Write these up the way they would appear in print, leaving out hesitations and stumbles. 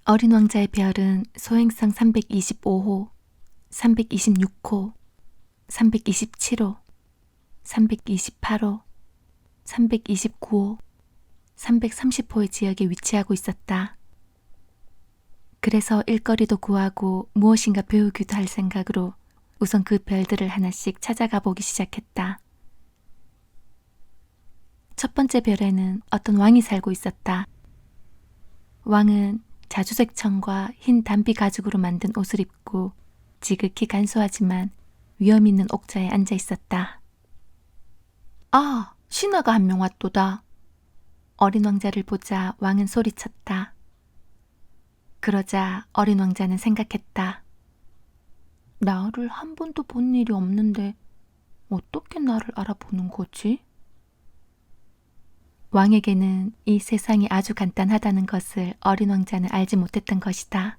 어린 왕자의 별은 소행성 325호, 326호, 327호, 328호, 329호, 330호의 지역에 위치하고 있었다. 그래서 일거리도 구하고 무엇인가 배우기도 할 생각으로 우선 그 별들을 하나씩 찾아가 보기 시작했다. 첫 번째 별에는 어떤 왕이 살고 있었다. 왕은 자주색 천과 흰 담비 가죽으로 만든 옷을 입고 지극히 간소하지만 위험 있는 옥자에 앉아 있었다. 아, 신하가 한 명 왔도다. 어린 왕자를 보자 왕은 소리쳤다. 그러자 어린 왕자는 생각했다. 나를 한 번도 본 일이 없는데 어떻게 나를 알아보는 거지? 왕에게는 이 세상이 아주 간단하다는 것을 어린 왕자는 알지 못했던 것이다.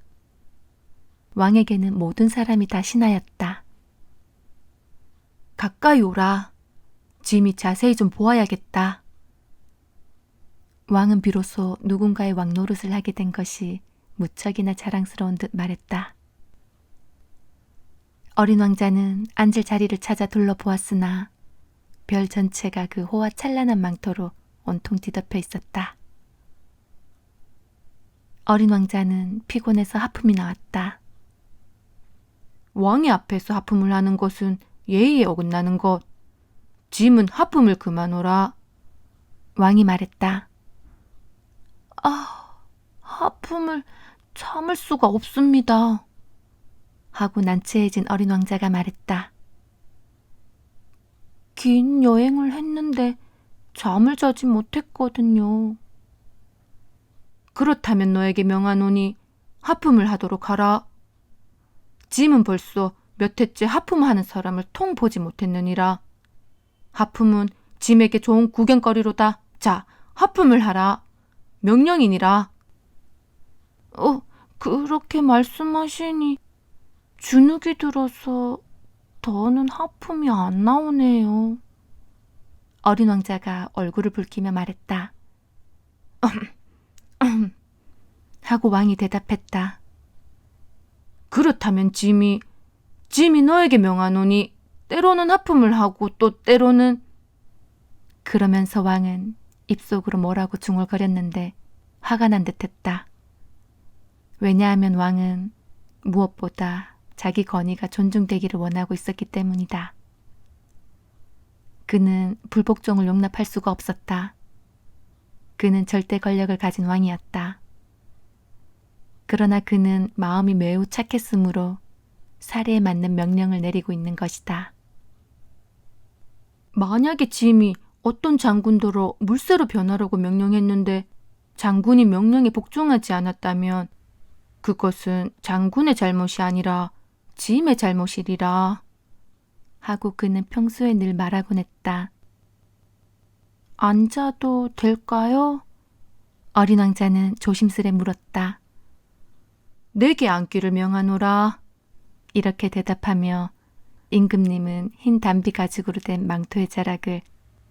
왕에게는 모든 사람이 다 신하였다. 가까이 오라. 짐이 자세히 좀 보아야겠다. 왕은 비로소 누군가의 왕 노릇을 하게 된 것이 무척이나 자랑스러운 듯 말했다. 어린 왕자는 앉을 자리를 찾아 둘러보았으나 별 전체가 그 호화찬란한 망토로 온통 뒤덮여 있었다. 어린 왕자는 피곤해서 하품이 나왔다. 왕의 앞에서 하품을 하는 것은 예의에 어긋나는 것. 짐은 하품을 그만오라. 왕이 말했다. 아, 하품을 참을 수가 없습니다. 하고 난처해진 어린 왕자가 말했다. 긴 여행을 했는데 잠을 자지 못했거든요. 그렇다면 너에게 명하노니 하품을 하도록 하라. 짐은 벌써 몇 해째 하품하는 사람을 통 보지 못했느니라. 하품은 짐에게 좋은 구경거리로다. 자, 하품을 하라. 명령이니라. 그렇게 말씀하시니 주눅이 들어서 더는 하품이 안 나오네요. 어린 왕자가 얼굴을 붉히며 말했다. 하고 왕이 대답했다. 그렇다면 짐이 너에게 명하노니 때로는 하품을 하고 또 때로는. 그러면서 왕은 입속으로 뭐라고 중얼거렸는데 화가 난 듯했다. 왜냐하면 왕은 무엇보다 자기 권위가 존중되기를 원하고 있었기 때문이다. 그는 불복종을 용납할 수가 없었다. 그는 절대 권력을 가진 왕이었다. 그러나 그는 마음이 매우 착했으므로 사례에 맞는 명령을 내리고 있는 것이다. 만약에 짐이 어떤 장군더러 물새로 변하라고 명령했는데 장군이 명령에 복종하지 않았다면 그것은 장군의 잘못이 아니라 짐의 잘못이리라. 하고 그는 평소에 늘 말하곤 했다. 앉아도 될까요? 어린 왕자는 조심스레 물었다. 내게 앉기를 명하노라. 이렇게 대답하며 임금님은 흰 담비 가죽으로 된 망토의 자락을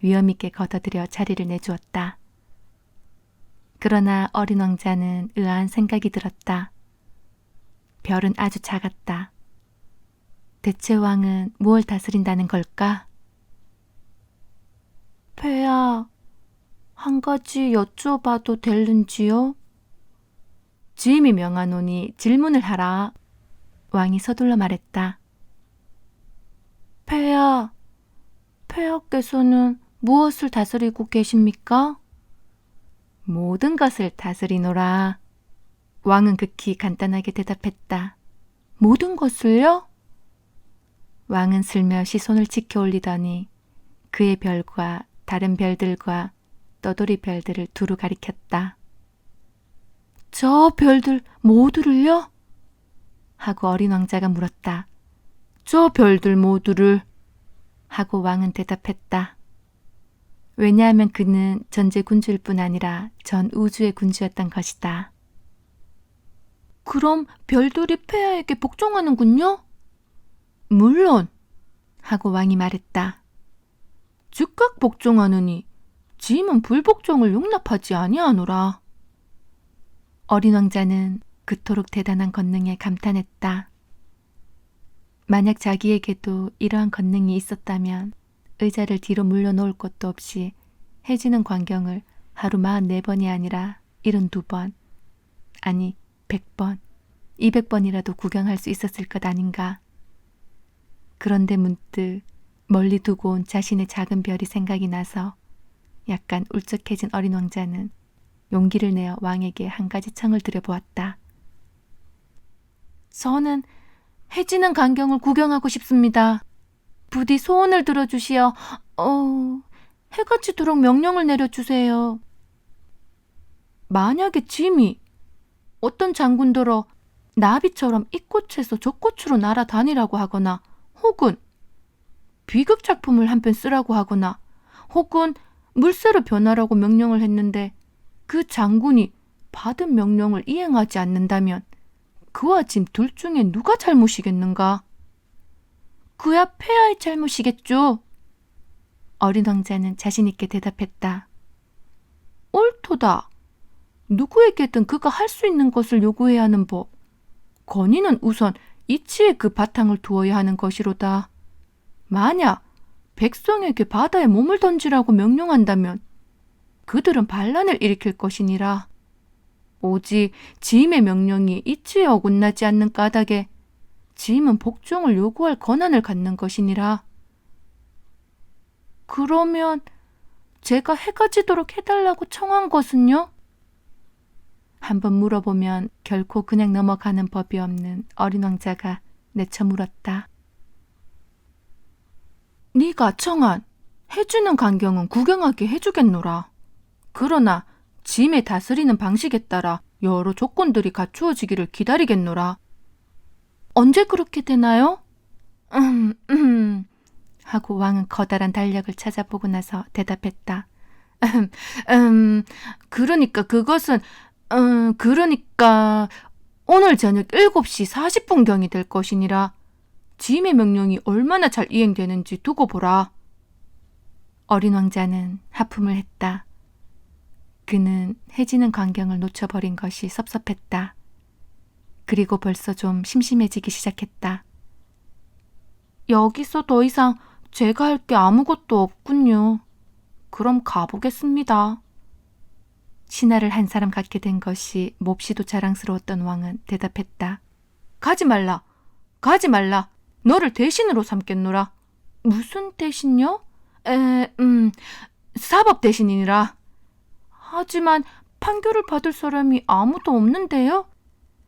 위엄있게 걷어들여 자리를 내주었다. 그러나 어린 왕자는 의아한 생각이 들었다. 별은 아주 작았다. 대체 왕은 무엇을 다스린다는 걸까? 폐하, 한 가지 여쭤봐도 될는지요? 짐이 명하노니 질문을 하라. 왕이 서둘러 말했다. 폐하께서는 무엇을 다스리고 계십니까? 모든 것을 다스리노라. 왕은 극히 간단하게 대답했다. 모든 것을요? 왕은 슬며시 손을 치켜 올리더니 그의 별과 다른 별들과 떠돌이 별들을 두루 가리켰다. 저 별들 모두를요? 하고 어린 왕자가 물었다. 저 별들 모두를. 하고 왕은 대답했다. 왜냐하면 그는 전제 군주일 뿐 아니라 전 우주의 군주였던 것이다. 그럼 별들이 폐하에게 복종하는군요? 물론. 하고 왕이 말했다. 즉각 복종하느니 짐은 불복종을 용납하지 아니하노라. 어린 왕자는 그토록 대단한 권능에 감탄했다. 만약 자기에게도 이러한 권능이 있었다면 의자를 뒤로 물려놓을 것도 없이 해지는 광경을 하루 44번이 아니라 72번, 아니 100번, 200번이라도 구경할 수 있었을 것 아닌가. 그런데 문득 멀리 두고 온 자신의 작은 별이 생각이 나서 약간 울적해진 어린 왕자는 용기를 내어 왕에게 한 가지 청을 드려보았다. 저는 해지는 광경을 구경하고 싶습니다. 부디 소원을 들어주시어 해가 지도록 명령을 내려주세요. 만약에 짐이 어떤 장군더러 나비처럼 이 꽃에서 저 꽃으로 날아다니라고 하거나 혹은 비극작품을 한 편 쓰라고 하거나 혹은 물새로 변하라고 명령을 했는데 그 장군이 받은 명령을 이행하지 않는다면 그와 짐 둘 중에 누가 잘못이겠는가? 그야 폐하의 잘못이겠죠. 어린 왕자는 자신 있게 대답했다. 옳도다. 누구에게든 그가 할 수 있는 것을 요구해야 하는 법. 권위는 우선 이치에 그 바탕을 두어야 하는 것이로다. 만약 백성에게 바다에 몸을 던지라고 명령한다면 그들은 반란을 일으킬 것이니라. 오직 지임의 명령이 이치에 어긋나지 않는 까닭에 지임은 복종을 요구할 권한을 갖는 것이니라. 그러면 제가 해가 지도록 해달라고 청한 것은요? 한번 물어보면 결코 그냥 넘어가는 법이 없는 어린 왕자가 내쳐 물었다. 네가 청한 해주는 광경은 구경하게 해주겠노라. 그러나 짐의 다스리는 방식에 따라 여러 조건들이 갖추어지기를 기다리겠노라. 언제 그렇게 되나요? 하고 왕은 커다란 달력을 찾아보고 나서 대답했다. 그러니까 그것은 그러니까 오늘 저녁 7시 40분경이 될 것이니라. 짐의 명령이 얼마나 잘 이행되는지 두고 보라. 어린 왕자는 하품을 했다. 그는 해지는 광경을 놓쳐버린 것이 섭섭했다. 그리고 벌써 좀 심심해지기 시작했다. 여기서 더 이상 제가 할 게 아무것도 없군요. 그럼 가보겠습니다. 신하를 한 사람 갖게 된 것이 몹시도 자랑스러웠던 왕은 대답했다. 가지 말라. 가지 말라. 너를 대신으로 삼겠노라. 무슨 대신요? 사법 대신이니라. 하지만 판결을 받을 사람이 아무도 없는데요?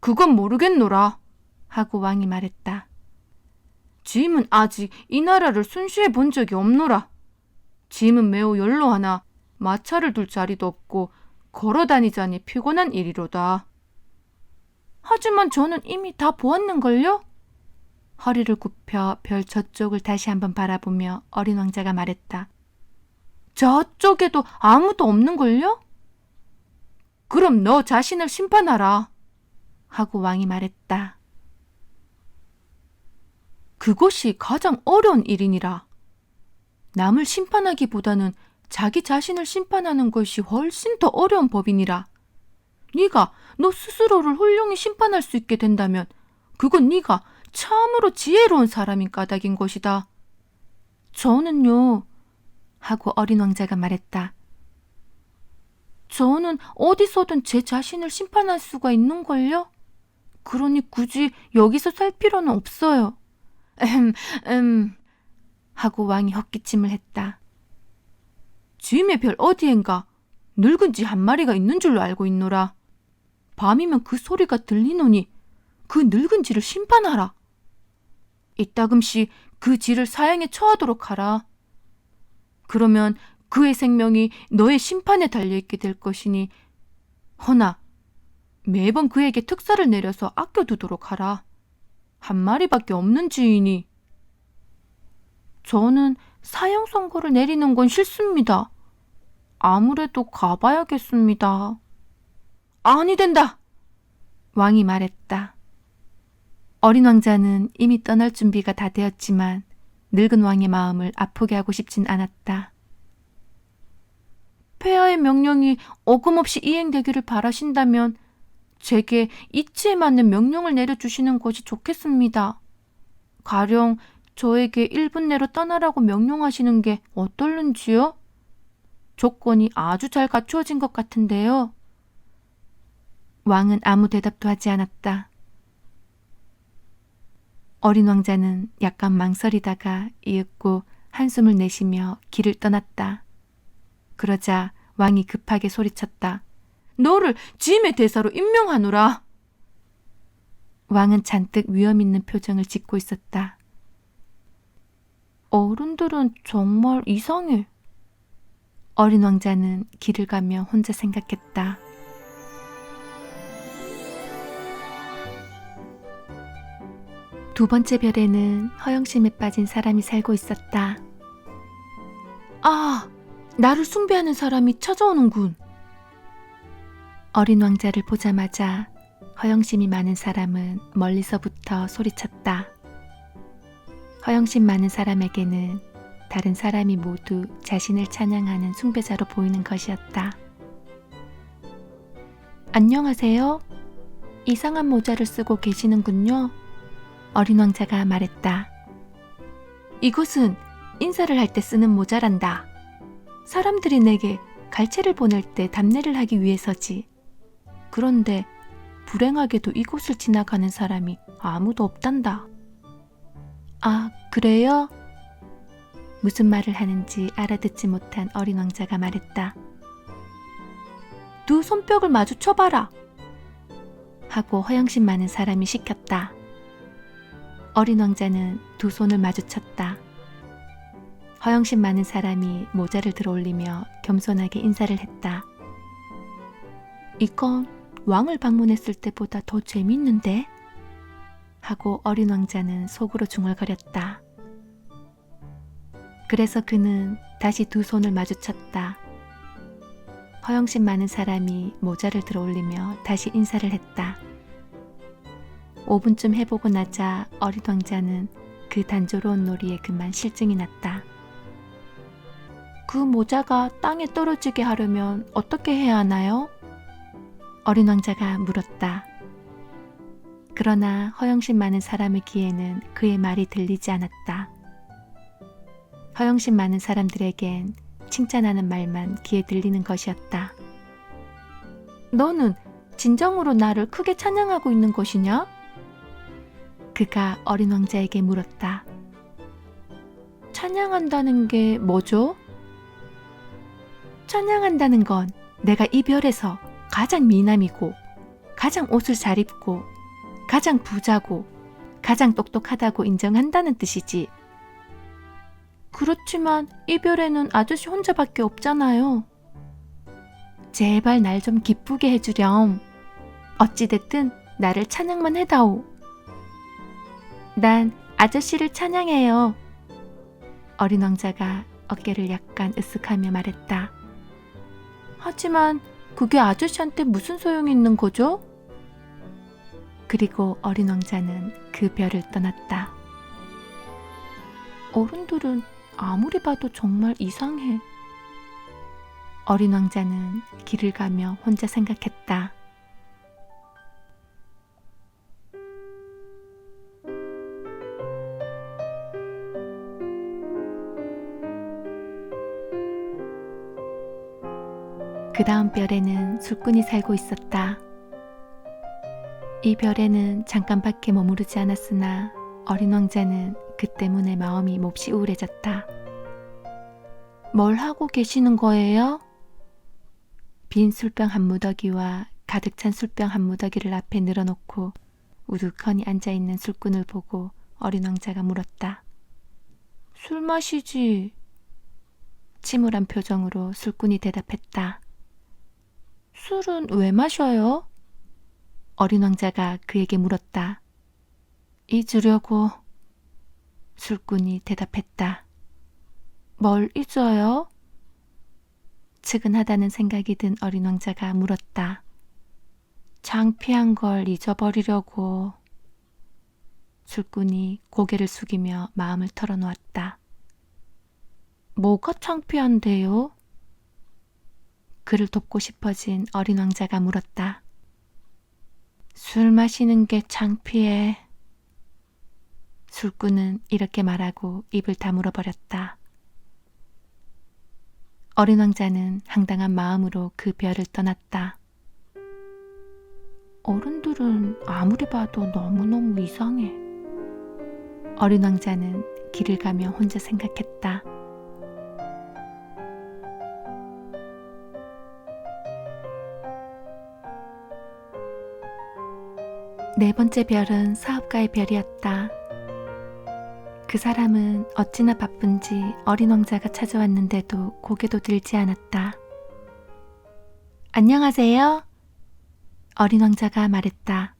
그건 모르겠노라. 하고 왕이 말했다. 짐은 아직 이 나라를 순시해 본 적이 없노라. 짐은 매우 연로하나 마차를 둘 자리도 없고 걸어다니자니 피곤한 일이로다. 하지만 저는 이미 다 보았는걸요? 허리를 굽혀 별 저쪽을 다시 한번 바라보며 어린 왕자가 말했다. 저쪽에도 아무도 없는걸요? 그럼 너 자신을 심판하라. 하고 왕이 말했다. 그것이 가장 어려운 일이니라. 남을 심판하기보다는 자기 자신을 심판하는 것이 훨씬 더 어려운 법이니라. 네가 너 스스로를 훌륭히 심판할 수 있게 된다면 그건 네가 참으로 지혜로운 사람인 까닭인 것이다. 저는요, 하고 어린 왕자가 말했다. 저는 어디서든 제 자신을 심판할 수가 있는걸요? 그러니 굳이 여기서 살 필요는 없어요. 하고 왕이 헛기침을 했다. 짐의 별 어디엔가 늙은 쥐 한 마리가 있는 줄로 알고 있노라. 밤이면 그 소리가 들리노니 그 늙은 쥐를 심판하라. 이따금씩 그 쥐를 사형에 처하도록 하라. 그러면 그의 생명이 너의 심판에 달려있게 될 것이니 허나 매번 그에게 특사를 내려서 아껴두도록 하라. 한 마리밖에 없는 쥐이니. 저는 사형 선고를 내리는 건 싫습니다. 아무래도 가봐야겠습니다. 아니 된다. 왕이 말했다. 어린 왕자는 이미 떠날 준비가 다 되었지만 늙은 왕의 마음을 아프게 하고 싶진 않았다. 폐하의 명령이 어김없이 이행되기를 바라신다면 제게 이치에 맞는 명령을 내려주시는 것이 좋겠습니다. 가령 저에게 1분 내로 떠나라고 명령하시는 게 어떨는지요? 조건이 아주 잘 갖추어진 것 같은데요. 왕은 아무 대답도 하지 않았다. 어린 왕자는 약간 망설이다가 이윽고 한숨을 내쉬며 길을 떠났다. 그러자 왕이 급하게 소리쳤다. 너를 짐의 대사로 임명하노라. 왕은 잔뜩 위험 있는 표정을 짓고 있었다. 어른들은 정말 이상해. 어린 왕자는 길을 가며 혼자 생각했다. 두 번째 별에는 허영심에 빠진 사람이 살고 있었다. 아, 나를 숭배하는 사람이 찾아오는군. 어린 왕자를 보자마자 허영심이 많은 사람은 멀리서부터 소리쳤다. 허영심 많은 사람에게는 다른 사람이 모두 자신을 찬양하는 숭배자로 보이는 것이었다. 안녕하세요. 이상한 모자를 쓰고 계시는군요. 어린 왕자가 말했다. 이것은 인사를 할 때 쓰는 모자란다. 사람들이 내게 갈채를 보낼 때 답례를 하기 위해서지. 그런데 불행하게도 이곳을 지나가는 사람이 아무도 없단다. 아, 그래요? 무슨 말을 하는지 알아듣지 못한 어린 왕자가 말했다. 두 손뼉을 마주쳐봐라. 하고 허영심 많은 사람이 시켰다. 어린 왕자는 두 손을 마주쳤다. 허영심 많은 사람이 모자를 들어올리며 겸손하게 인사를 했다. 이건 왕을 방문했을 때보다 더 재밌는데? 하고 어린 왕자는 속으로 중얼거렸다. 그래서 그는 다시 두 손을 마주쳤다. 허영심 많은 사람이 모자를 들어올리며 다시 인사를 했다. 5분쯤 해보고 나자 어린 왕자는 그 단조로운 놀이에 그만 실증이 났다. 그 모자가 땅에 떨어지게 하려면 어떻게 해야 하나요? 어린 왕자가 물었다. 그러나 허영심 많은 사람의 귀에는 그의 말이 들리지 않았다. 허영심 많은 사람들에겐 칭찬하는 말만 귀에 들리는 것이었다. 너는 진정으로 나를 크게 찬양하고 있는 것이냐? 그가 어린 왕자에게 물었다. 찬양한다는 게 뭐죠? 찬양한다는 건 내가 이 별에서 가장 미남이고 가장 옷을 잘 입고 가장 부자고 가장 똑똑하다고 인정한다는 뜻이지. 그렇지만 이 별에는 아저씨 혼자밖에 없잖아요. 제발 날 좀 기쁘게 해주렴. 어찌됐든 나를 찬양만 해다오. 난 아저씨를 찬양해요. 어린 왕자가 어깨를 약간 으쓱하며 말했다. 하지만 그게 아저씨한테 무슨 소용이 있는 거죠? 그리고 어린 왕자는 그 별을 떠났다. 어른들은 아무리 봐도 정말 이상해. 어린 왕자는 길을 가며 혼자 생각했다. 그 다음 별에는 술꾼이 살고 있었다. 이 별에는 잠깐밖에 머무르지 않았으나 어린 왕자는 그 때문에 마음이 몹시 우울해졌다. 뭘 하고 계시는 거예요? 빈 술병 한 무더기와 가득 찬 술병 한 무더기를 앞에 늘어놓고 우두커니 앉아있는 술꾼을 보고 어린 왕자가 물었다. 술 마시지. 침울한 표정으로 술꾼이 대답했다. 술은 왜 마셔요? 어린 왕자가 그에게 물었다. 잊으려고. 술꾼이 대답했다. 뭘 잊어요? 측은하다는 생각이 든 어린 왕자가 물었다. 창피한 걸 잊어버리려고. 술꾼이 고개를 숙이며 마음을 털어놓았다. 뭐가 창피한데요? 그를 돕고 싶어진 어린 왕자가 물었다. 술 마시는 게 창피해. 술꾼은 이렇게 말하고 입을 다물어 버렸다. 어린 왕자는 황당한 마음으로 그 별을 떠났다. 어른들은 아무리 봐도 너무너무 이상해. 어린 왕자는 길을 가며 혼자 생각했다. 네 번째 별은 사업가의 별이었다. 그 사람은 어찌나 바쁜지 어린 왕자가 찾아왔는데도 고개도 들지 않았다. 안녕하세요. 어린 왕자가 말했다.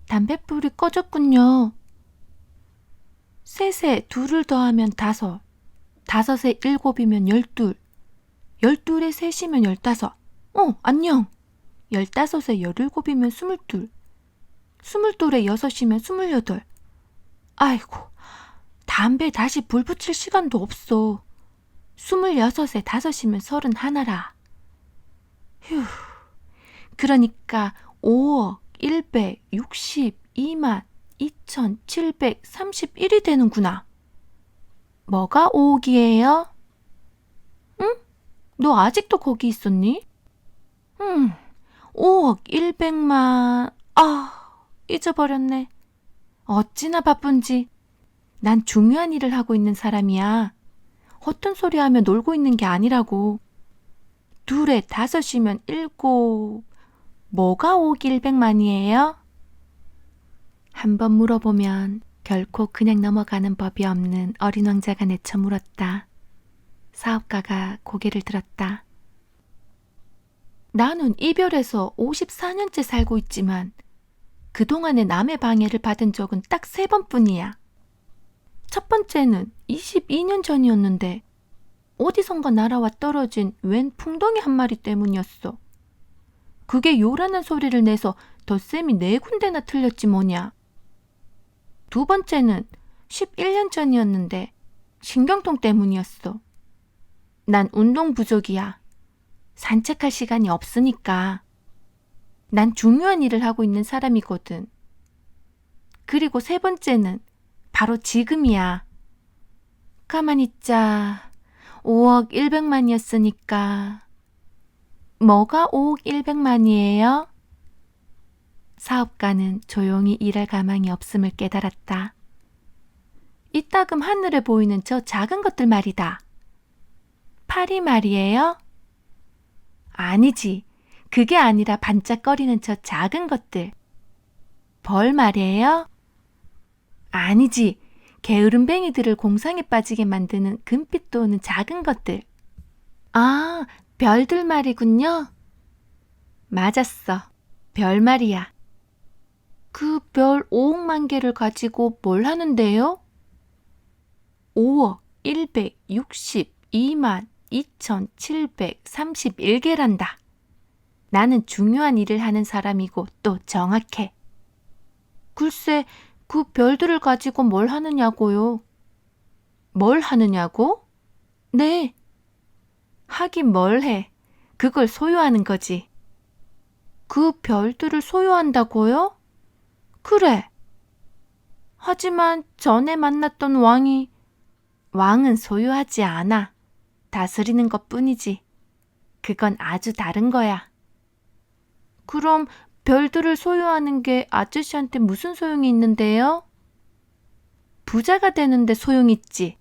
담뱃불이 꺼졌군요. 셋에 둘을 더하면 5, 5에 7이면 12, 12에 셋이면 15. 안녕. 15에 17이면 22, 22에 6이면 28. 아이고, 담배 다시 불 붙일 시간도 없어. 26에 5이면 31라. 휴, 그러니까 5억 162만 2731이 되는구나. 뭐가 5억이에요? 응? 너 아직도 거기 있었니? 5억 100만... 잊어버렸네. 어찌나 바쁜지. 난 중요한 일을 하고 있는 사람이야. 허튼 소리 하며 놀고 있는 게 아니라고. 2에 5이면 7... 뭐가 5억 100만이에요? 한번 물어보면 결코 그냥 넘어가는 법이 없는 어린 왕자가 내쳐 물었다. 사업가가 고개를 들었다. 나는 이별해서 54년째 살고 있지만 그동안에 남의 방해를 받은 적은 딱 3번뿐이야. 첫 번째는 22년 전이었는데 어디선가 날아와 떨어진 웬 풍덩이 한 마리 때문이었어. 그게 요란한 소리를 내서 덧셈이 4군데나 틀렸지 뭐냐. 두 번째는 11년 전이었는데 신경통 때문이었어. 난 운동 부족이야. 산책할 시간이 없으니까. 난 중요한 일을 하고 있는 사람이거든. 그리고 3번째는 바로 지금이야. 가만히 있자. 5억 100만이었으니까. 뭐가 5억 100만이에요? 사업가는 조용히 일할 가망이 없음을 깨달았다. 이따금 하늘에 보이는 저 작은 것들 말이다. 파리 말이에요? 아니지. 그게 아니라 반짝거리는 저 작은 것들. 벌 말이에요? 아니지. 게으름뱅이들을 공상에 빠지게 만드는 금빛 도는 작은 것들. 아, 별들 말이군요. 맞았어. 별 말이야. 그 별 5억만 개를 가지고 뭘 하는데요? 5억 162만 2731개란다. 나는 중요한 일을 하는 사람이고 또 정확해. 글쎄, 그 별들을 가지고 뭘 하느냐고요. 뭘 하느냐고? 네. 하긴 뭘 해. 그걸 소유하는 거지. 그 별들을 소유한다고요? 그래. 하지만 전에 만났던 왕은 소유하지 않아. 다스리는 것뿐이지. 그건 아주 다른 거야. 그럼 별들을 소유하는 게 아저씨한테 무슨 소용이 있는데요? 부자가 되는데 소용이 있지.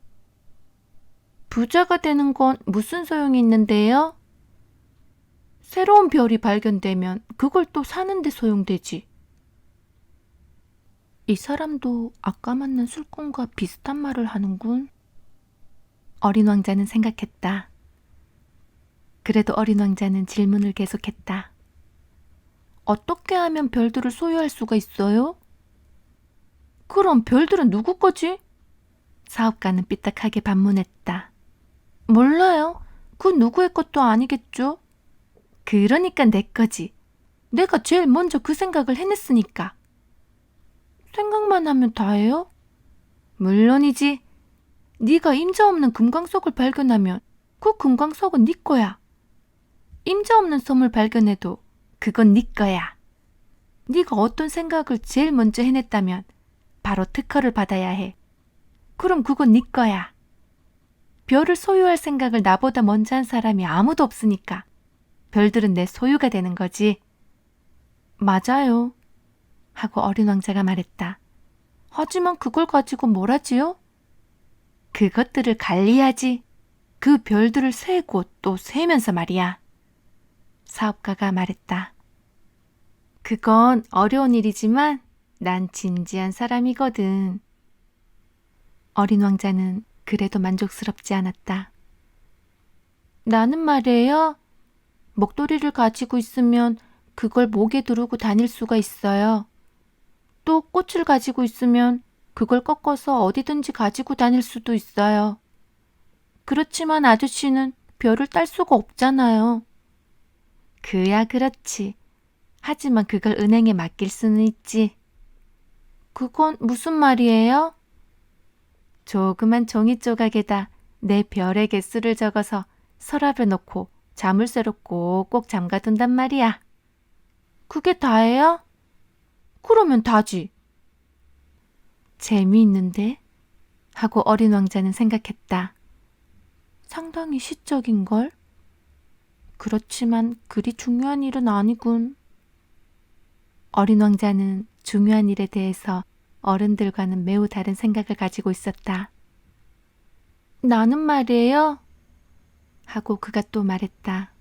부자가 되는 건 무슨 소용이 있는데요? 새로운 별이 발견되면 그걸 또 사는데 소용되지. 이 사람도 아까 만난 술꾼과 비슷한 말을 하는군. 어린 왕자는 생각했다. 그래도 어린 왕자는 질문을 계속했다. 어떻게 하면 별들을 소유할 수가 있어요? 그럼 별들은 누구 거지? 사업가는 삐딱하게 반문했다. 몰라요. 그 누구의 것도 아니겠죠? 그러니까 내 거지. 내가 제일 먼저 그 생각을 해냈으니까. 생각만 하면 다예요? 물론이지. 네가 임자 없는 금광석을 발견하면 그 금광석은 네 거야. 임자 없는 섬을 발견해도 그건 네 거야. 네가 어떤 생각을 제일 먼저 해냈다면 바로 특허를 받아야 해. 그럼 그건 네 거야. 별을 소유할 생각을 나보다 먼저 한 사람이 아무도 없으니까 별들은 내 소유가 되는 거지. 맞아요. 하고 어린 왕자가 말했다. 하지만 그걸 가지고 뭘 하지요? 그것들을 관리하지. 그 별들을 세고 또 세면서 말이야. 사업가가 말했다. 그건 어려운 일이지만 난 진지한 사람이거든. 어린 왕자는 그래도 만족스럽지 않았다. 나는 말이에요. 목도리를 가지고 있으면 그걸 목에 두르고 다닐 수가 있어요. 또 꽃을 가지고 있으면 그걸 꺾어서 어디든지 가지고 다닐 수도 있어요. 그렇지만 아저씨는 별을 딸 수가 없잖아요. 그야 그렇지. 하지만 그걸 은행에 맡길 수는 있지. 그건 무슨 말이에요? 조그만 종이 조각에다 내 별의 개수를 적어서 서랍에 넣고 자물쇠로 꼭꼭 잠가둔단 말이야. 그게 다예요? 그러면 다지. 재미있는데? 하고 어린 왕자는 생각했다. 상당히 시적인걸? 그렇지만 그리 중요한 일은 아니군. 어린 왕자는 중요한 일에 대해서 어른들과는 매우 다른 생각을 가지고 있었다. 나는 말이에요. 하고 그가 또 말했다.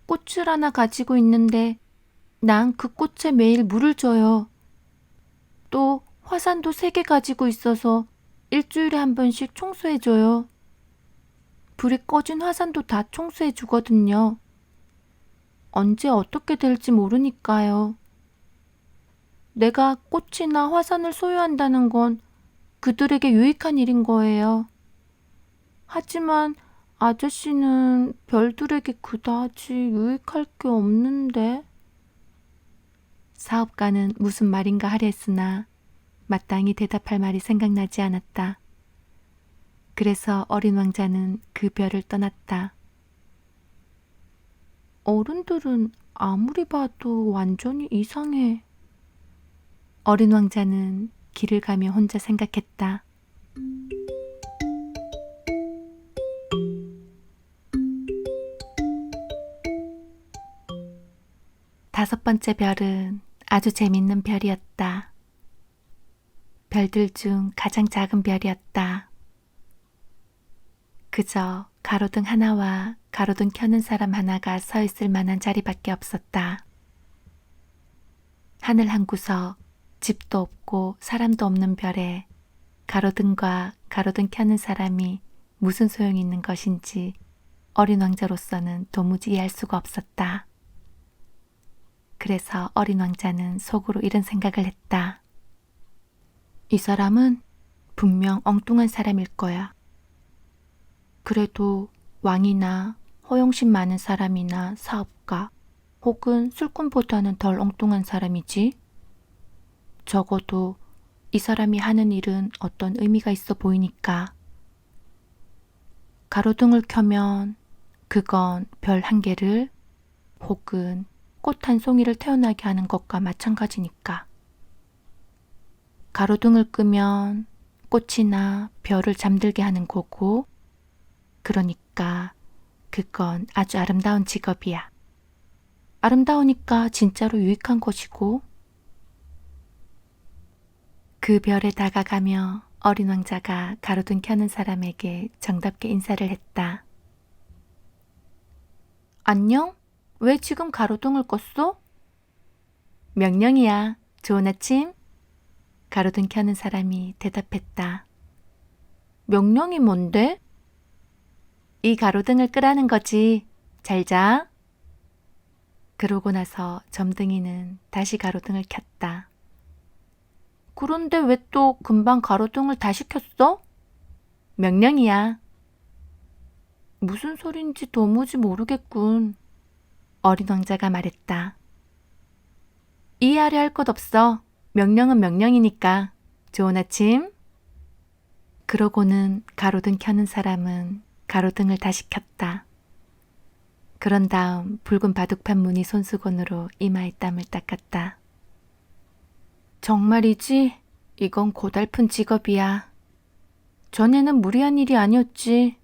꽃을 하나 가지고 있는데 난 그 꽃에 매일 물을 줘요. 또 화산도 3개 가지고 있어서 일주일에 한 번씩 청소해줘요. 불이 꺼진 화산도 다 청소해주거든요. 언제 어떻게 될지 모르니까요. 내가 꽃이나 화산을 소유한다는 건 그들에게 유익한 일인 거예요. 하지만 아저씨는 별들에게 그다지 유익할 게 없는데. 사업가는 무슨 말인가 하려 했으나 마땅히 대답할 말이 생각나지 않았다. 그래서 어린 왕자는 그 별을 떠났다. 어른들은 아무리 봐도 완전히 이상해. 어린 왕자는 길을 가며 혼자 생각했다. 5번째 별은 아주 재밌는 별이었다. 별들 중 가장 작은 별이었다. 그저 가로등 하나와 가로등 켜는 사람 하나가 서 있을 만한 자리밖에 없었다. 하늘 한 구석, 집도 없고 사람도 없는 별에 가로등과 가로등 켜는 사람이 무슨 소용이 있는 것인지 어린 왕자로서는 도무지 이해할 수가 없었다. 그래서 어린 왕자는 속으로 이런 생각을 했다. 이 사람은 분명 엉뚱한 사람일 거야. 그래도 왕이나 허영심 많은 사람이나 사업가 혹은 술꾼보다는 덜 엉뚱한 사람이지. 적어도 이 사람이 하는 일은 어떤 의미가 있어 보이니까. 가로등을 켜면 그건 별 한 개를 혹은 꽃 한 송이를 태어나게 하는 것과 마찬가지니까. 가로등을 끄면 꽃이나 별을 잠들게 하는 거고, 그러니까 그건 아주 아름다운 직업이야. 아름다우니까 진짜로 유익한 것이고. 그 별에 다가가며 어린 왕자가 가로등 켜는 사람에게 정답게 인사를 했다. 안녕? 왜 지금 가로등을 껐어? 명령이야. 좋은 아침. 가로등 켜는 사람이 대답했다. 명령이 뭔데? 이 가로등을 끄라는 거지. 잘 자. 그러고 나서 점등이는 다시 가로등을 켰다. 그런데 왜 또 금방 가로등을 다시 켰어? 명령이야. 무슨 소린지 도무지 모르겠군. 어린 왕자가 말했다. 이해하려 할 것 없어. 명령은 명령이니까. 좋은 아침. 그러고는 가로등 켜는 사람은 가로등을 다시 켰다. 그런 다음 붉은 바둑판 무늬 손수건으로 이마에 땀을 닦았다. 정말이지? 이건 고달픈 직업이야. 전에는 무리한 일이 아니었지.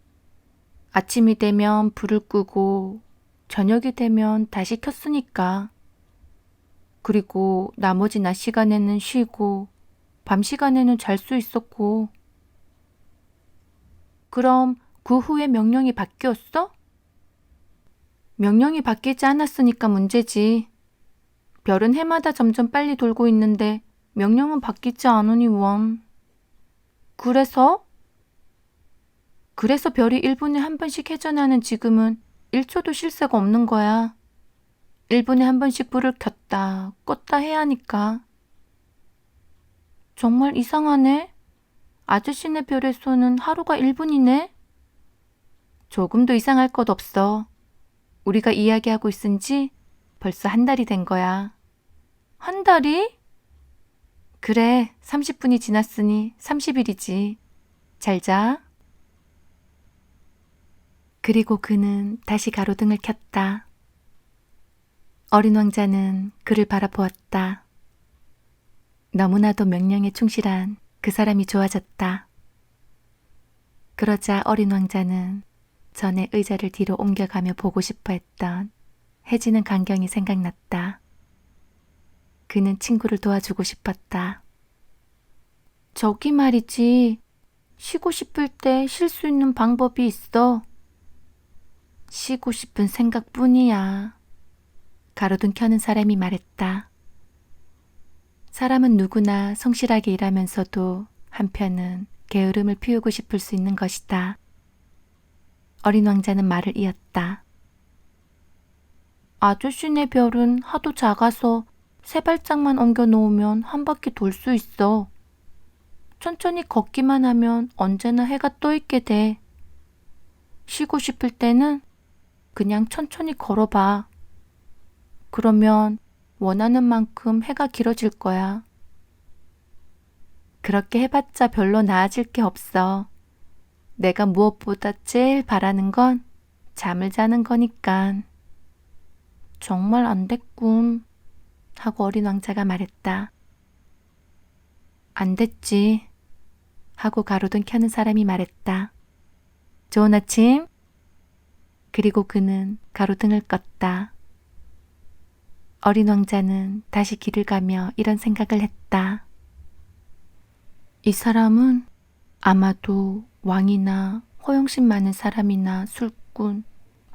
아침이 되면 불을 끄고 저녁이 되면 다시 켰으니까. 그리고 나머지 낮 시간에는 쉬고 밤 시간에는 잘 수 있었고. 그럼 그 후에 명령이 바뀌었어? 명령이 바뀌지 않았으니까 문제지. 별은 해마다 점점 빨리 돌고 있는데 명령은 바뀌지 않으니 원. 그래서 별이 1분에 한 번씩 회전하는 지금은 1초도 쉴 새가 없는 거야. 1분에 한 번씩 불을 켰다 껐다 해야 하니까. 정말 이상하네. 아저씨네 별에서는 하루가 1분이네. 조금도 이상할 것 없어. 우리가 이야기하고 있은 지 벌써 한 달이 된 거야. 한 달이? 그래, 30분이 지났으니 30일이지. 잘 자. 그리고 그는 다시 가로등을 켰다. 어린 왕자는 그를 바라보았다. 너무나도 명령에 충실한 그 사람이 좋아졌다. 그러자 어린 왕자는 전에 의자를 뒤로 옮겨가며 보고 싶어 했던 해지는 광경이 생각났다. 그는 친구를 도와주고 싶었다. 저기 말이지, 쉬고 싶을 때 쉴 수 있는 방법이 있어. 쉬고 싶은 생각뿐이야. 가로등 켜는 사람이 말했다. 사람은 누구나 성실하게 일하면서도 한편은 게으름을 피우고 싶을 수 있는 것이다. 어린 왕자는 말을 이었다. 아저씨네 별은 하도 작아서 세 발짝만 옮겨 놓으면 한 바퀴 돌 수 있어. 천천히 걷기만 하면 언제나 해가 떠 있게 돼. 쉬고 싶을 때는 그냥 천천히 걸어봐. 그러면 원하는 만큼 해가 길어질 거야. 그렇게 해봤자 별로 나아질 게 없어. 내가 무엇보다 제일 바라는 건 잠을 자는 거니까. 정말 안 됐군. 하고 어린 왕자가 말했다. 안 됐지. 하고 가로등 켜는 사람이 말했다. 좋은 아침. 그리고 그는 가로등을 껐다. 어린 왕자는 다시 길을 가며 이런 생각을 했다. 이 사람은 아마도 왕이나 허영심 많은 사람이나 술꾼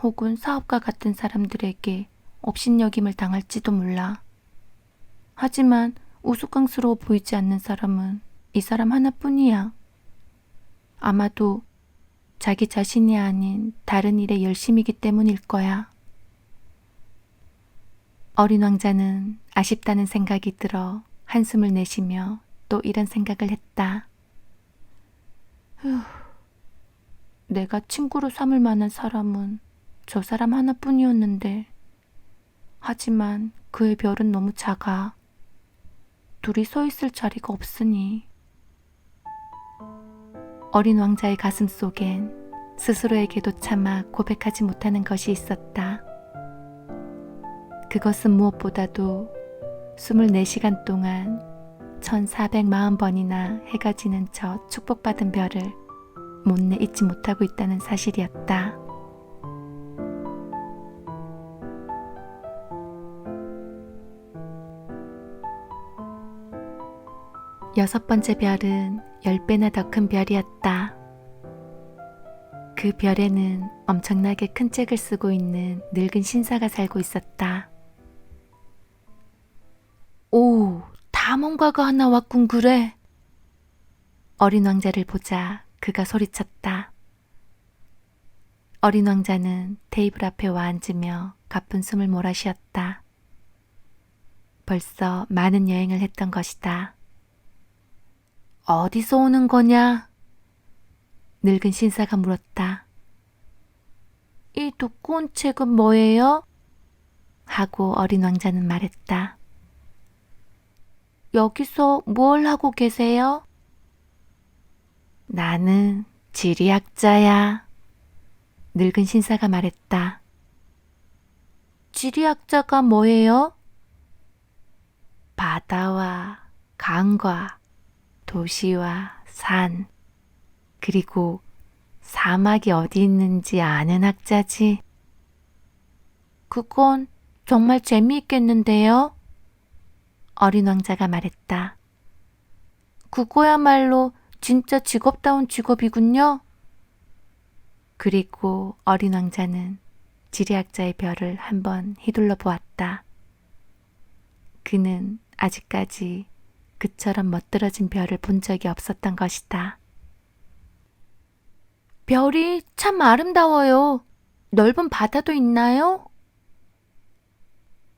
혹은 사업가 같은 사람들에게 업신여김을 당할지도 몰라. 하지만 우스꽝스러워 보이지 않는 사람은 이 사람 하나뿐이야. 아마도 자기 자신이 아닌 다른 일에 열심이기 때문일 거야. 어린 왕자는 아쉽다는 생각이 들어 한숨을 내쉬며 또 이런 생각을 했다. 내가 친구로 삼을 만한 사람은 저 사람 하나뿐이었는데, 하지만 그의 별은 너무 작아. 둘이 서 있을 자리가 없으니. 어린 왕자의 가슴 속엔 스스로에게도 차마 고백하지 못하는 것이 있었다. 그것은 무엇보다도 24시간 동안 1440번이나 해가 지는 저 축복받은 별을 못내 잊지 못하고 있다는 사실이었다. 여섯 번째 별은 10배나 더 큰 별이었다. 그 별에는 엄청나게 큰 책을 쓰고 있는 늙은 신사가 살고 있었다. 오, 탐험가가 하나 왔군 그래. 어린 왕자를 보자 그가 소리쳤다. 어린 왕자는 테이블 앞에 와 앉으며 가쁜 숨을 몰아쉬었다. 벌써 많은 여행을 했던 것이다. 어디서 오는 거냐? 늙은 신사가 물었다. 이 두꺼운 책은 뭐예요? 하고 어린 왕자는 말했다. 여기서 뭘 하고 계세요? 나는 지리학자야. 늙은 신사가 말했다. 지리학자가 뭐예요? 바다와 강과 도시와 산, 그리고 사막이 어디 있는지 아는 학자지. 그건 정말 재미있겠는데요? 어린 왕자가 말했다. 그거야말로 진짜 직업다운 직업이군요. 그리고 어린 왕자는 지리학자의 별을 한번 휘둘러 보았다. 그는 아직까지 그처럼 멋들어진 별을 본 적이 없었던 것이다. 별이 참 아름다워요. 넓은 바다도 있나요?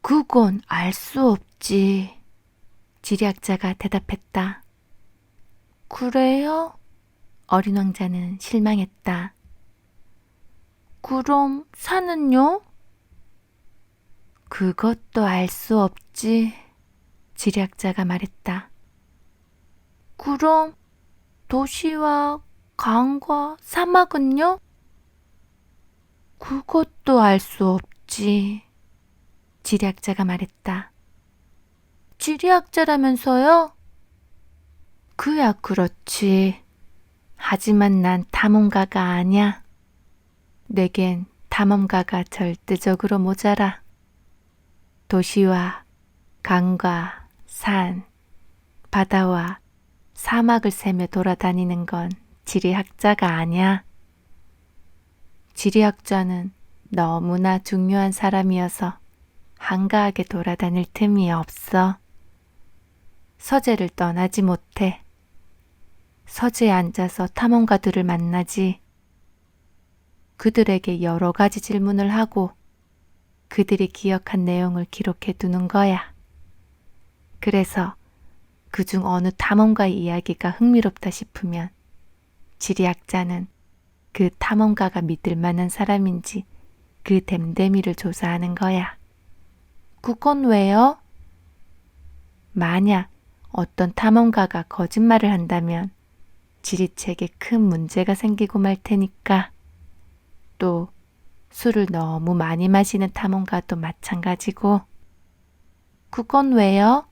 그건 알 수 없지. 지리학자가 대답했다. 그래요? 어린 왕자는 실망했다. 그럼 산은요? 그것도 알 수 없지. 지리학자가 말했다. 그럼 도시와 강과 사막은요? 그것도 알 수 없지. 지리학자가 말했다. 지리학자라면서요? 그야 그렇지. 하지만 난 탐험가가 아냐. 내겐 탐험가가 절대적으로 모자라. 도시와 강과 산, 바다와 사막을 세며 돌아다니는 건 지리학자가 아냐. 지리학자는 너무나 중요한 사람이어서 한가하게 돌아다닐 틈이 없어. 서재를 떠나지 못해. 서재에 앉아서 탐험가들을 만나지. 그들에게 여러 가지 질문을 하고 그들이 기억한 내용을 기록해 두는 거야. 그래서 그중 어느 탐험가의 이야기가 흥미롭다 싶으면 지리학자는 그 탐험가가 믿을 만한 사람인지 그 됨됨이를 조사하는 거야. 그건 왜요? 만약 어떤 탐험가가 거짓말을 한다면 지리책에 큰 문제가 생기고 말 테니까. 또 술을 너무 많이 마시는 탐험가도 마찬가지고. 그건 왜요?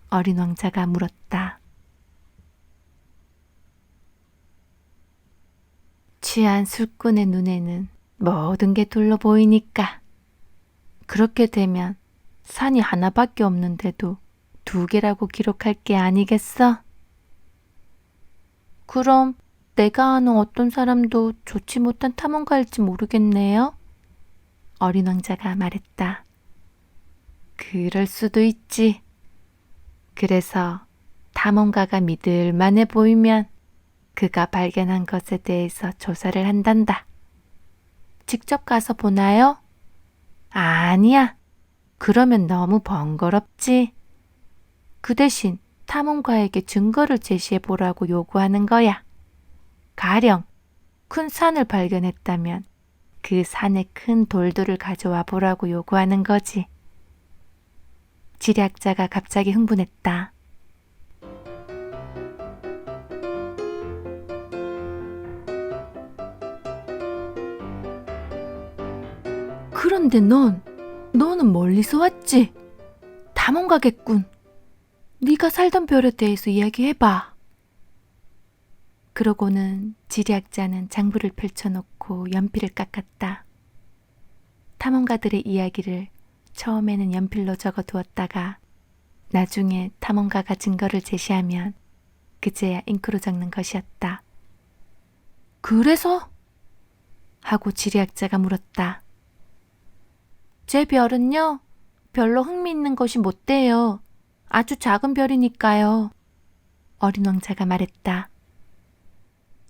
어린 왕자가 물었다. 취한 술꾼의 눈에는 모든 게 둘러 보이니까. 그렇게 되면 산이 하나밖에 없는데도 2개라고 기록할 게 아니겠어? 그럼 내가 아는 어떤 사람도 좋지 못한 탐험가일지 모르겠네요. 어린 왕자가 말했다. 그럴 수도 있지. 그래서 탐험가가 믿을 만해 보이면 그가 발견한 것에 대해서 조사를 한단다. 직접 가서 보나요? 아니야. 그러면 너무 번거롭지. 그 대신 탐험가에게 증거를 제시해 보라고 요구하는 거야. 가령 큰 산을 발견했다면 그 산에 큰 돌들을 가져와 보라고 요구하는 거지. 지리학자가 갑자기 흥분했다. 그런데 너는 멀리서 왔지? 탐험가겠군. 네가 살던 별에 대해서 이야기해봐. 그러고는 지리학자는 장부를 펼쳐놓고 연필을 깎았다. 탐험가들의 이야기를 처음에는 연필로 적어두었다가 나중에 탐험가가 증거를 제시하면 그제야 잉크로 적는 것이었다. 그래서? 하고 지리학자가 물었다. 제 별은요, 별로 흥미있는 것이 못 돼요. 아주 작은 별이니까요. 어린 왕자가 말했다.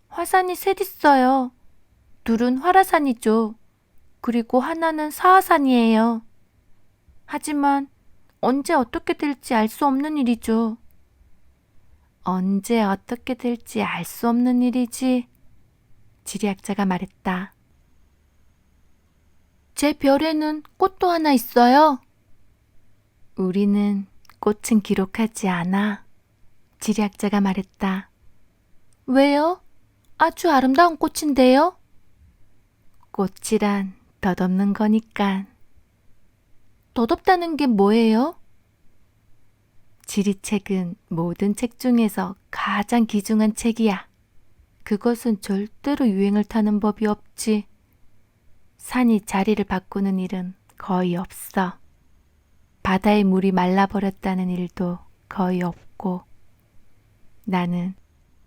화산이 셋 있어요. 둘은 활화산이죠. 그리고 하나는 사화산이에요. 하지만 언제 어떻게 될지 알 수 없는 일이죠. 언제 어떻게 될지 알 수 없는 일이지. 지리학자가 말했다. 제 별에는 꽃도 하나 있어요. 우리는 꽃은 기록하지 않아. 지리학자가 말했다. 왜요? 아주 아름다운 꽃인데요? 꽃이란 덧없는 거니까. 덧없다는 게 뭐예요? 지리책은 모든 책 중에서 가장 귀중한 책이야. 그것은 절대로 유행을 타는 법이 없지. 산이 자리를 바꾸는 일은 거의 없어. 바다의 물이 말라버렸다는 일도 거의 없고, 나는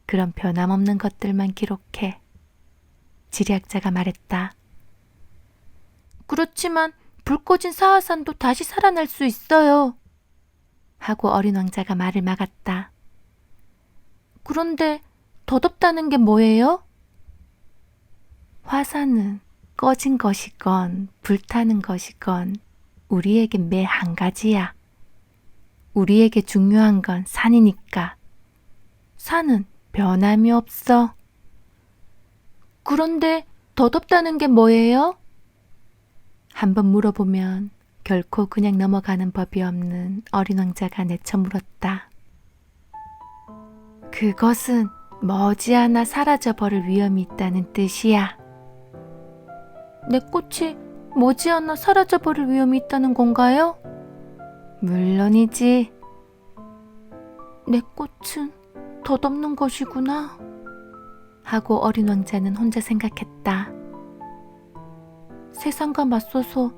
그런 변함없는 것들만 기록해. 지리학자가 말했다. 그렇지만 불 꺼진 사하산도 다시 살아날 수 있어요. 하고 어린 왕자가 말을 막았다. 그런데 덧없다는 게 뭐예요? 화산은 꺼진 것이건 불타는 것이건 우리에겐 매 한 가지야. 우리에게 중요한 건 산이니까. 산은 변함이 없어. 그런데 덧없다는 게 뭐예요? 한번 물어보면 결코 그냥 넘어가는 법이 없는 어린 왕자가 내쳐 물었다. 그것은 머지않아 사라져버릴 위험이 있다는 뜻이야. 내 꽃이 머지않아 사라져버릴 위험이 있다는 건가요? 물론이지. 내 꽃은 덧없는 것이구나. 하고 어린 왕자는 혼자 생각했다. 세상과 맞서서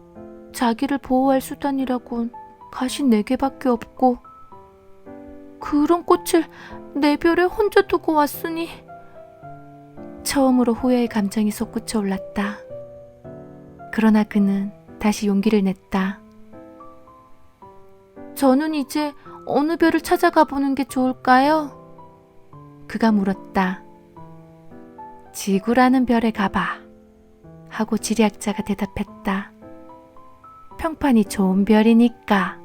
자기를 보호할 수단이라곤 가시 4개밖에 없고, 그런 꽃을 내 별에 혼자 두고 왔으니. 처음으로 후회의 감정이 솟구쳐 올랐다. 그러나 그는 다시 용기를 냈다. 저는 이제 어느 별을 찾아가 보는 게 좋을까요? 그가 물었다. 지구라는 별에 가봐. 하고 지리학자가 대답했다. 평판이 좋은 별이니까.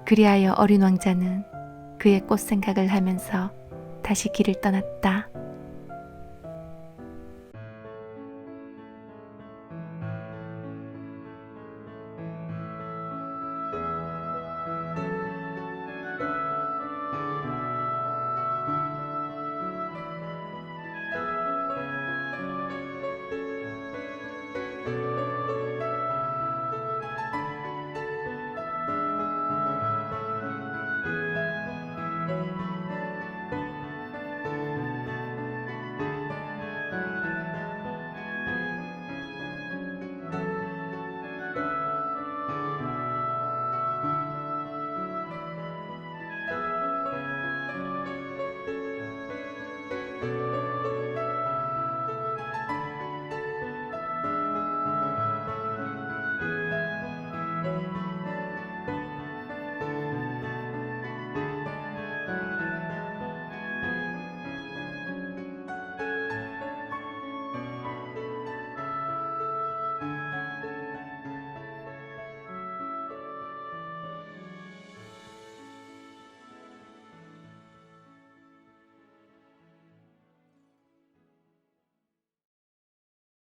그리하여 어린 왕자는 그의 꽃 생각을 하면서 다시 길을 떠났다.